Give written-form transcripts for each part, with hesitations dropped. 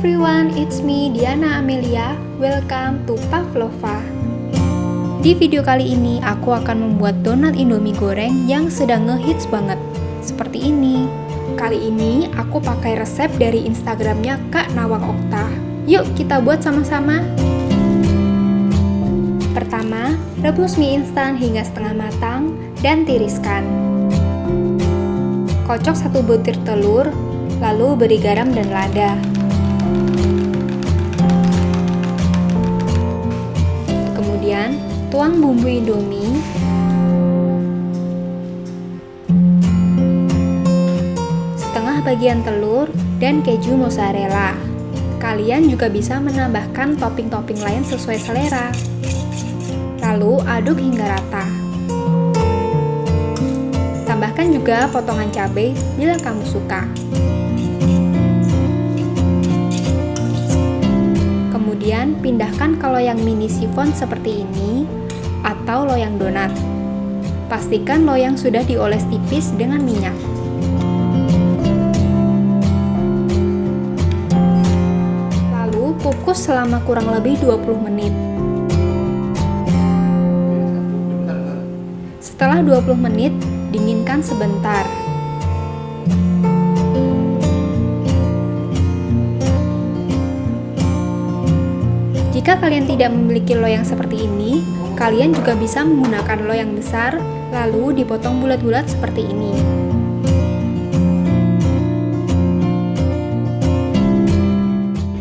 everyone, it's me Diana Amelia. Welcome to Pavlova. Di video kali ini aku akan membuat donat Indomie goreng yang sedang ngehits banget. Seperti ini. Kali ini aku pakai resep dari Instagramnya Kak Nawang Okta. Yuk kita buat sama-sama. Pertama, rebus mie instan hingga setengah matang dan tiriskan. Kocok 1 butir telur, lalu beri garam dan lada. Kemudian, tuang bumbu Indomie, setengah bagian telur, dan keju mozzarella. Kalian juga bisa menambahkan topping-topping lain sesuai selera. Lalu aduk hingga rata. Tambahkan juga potongan cabai bila kamu suka. Kemudian pindahkan ke loyang mini sifon seperti ini atau loyang donat. Pastikan loyang sudah dioles tipis dengan minyak. Lalu kukus selama kurang lebih 20 menit. Setelah 20 menit, dinginkan sebentar. Jika kalian tidak memiliki loyang seperti ini, kalian juga bisa menggunakan loyang besar, lalu dipotong bulat-bulat seperti ini.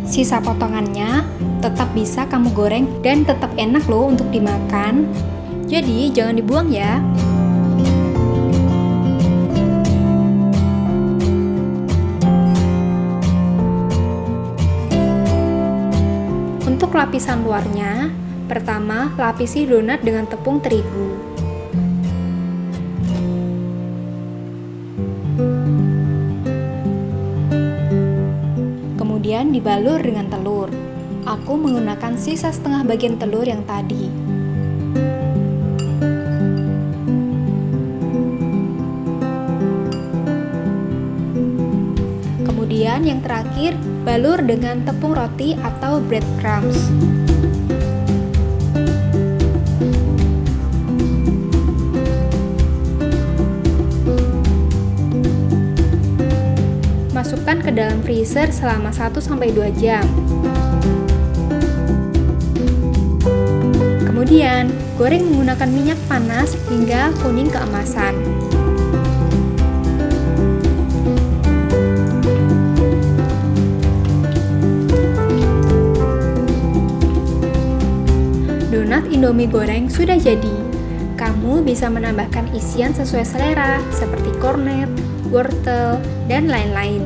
Sisa potongannya tetap bisa kamu goreng dan tetap enak loh untuk dimakan. Jadi jangan dibuang ya. Untuk lapisan luarnya, pertama lapisi donat dengan tepung terigu. Kemudian dibalur dengan telur. Aku menggunakan sisa setengah bagian telur yang tadi. Kemudian yang terakhir, balur dengan tepung roti atau breadcrumbs. Masukkan ke dalam freezer selama 1-2 jam. Kemudian, goreng menggunakan minyak panas hingga kuning keemasan. Donat Indomie goreng sudah jadi. Kamu bisa menambahkan isian sesuai selera, seperti kornet, wortel, dan lain-lain.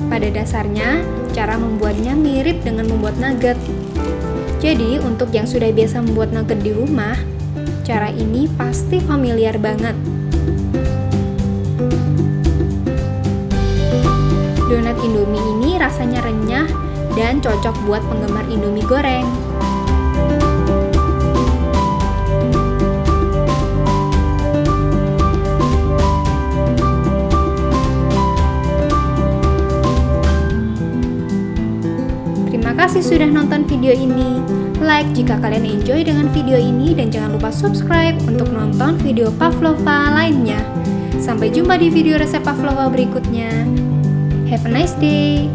Pada dasarnya, cara membuatnya mirip dengan membuat nugget. Jadi, untuk yang sudah biasa membuat nugget di rumah, cara ini pasti familiar banget. Donat Indomie ini rasanya renyah dan cocok buat penggemar Indomie goreng. Terima kasih sudah nonton video ini. Like jika kalian enjoy dengan video ini dan jangan lupa subscribe untuk nonton video Pavlova lainnya. Sampai jumpa di video resep Pavlova berikutnya. Have a nice day.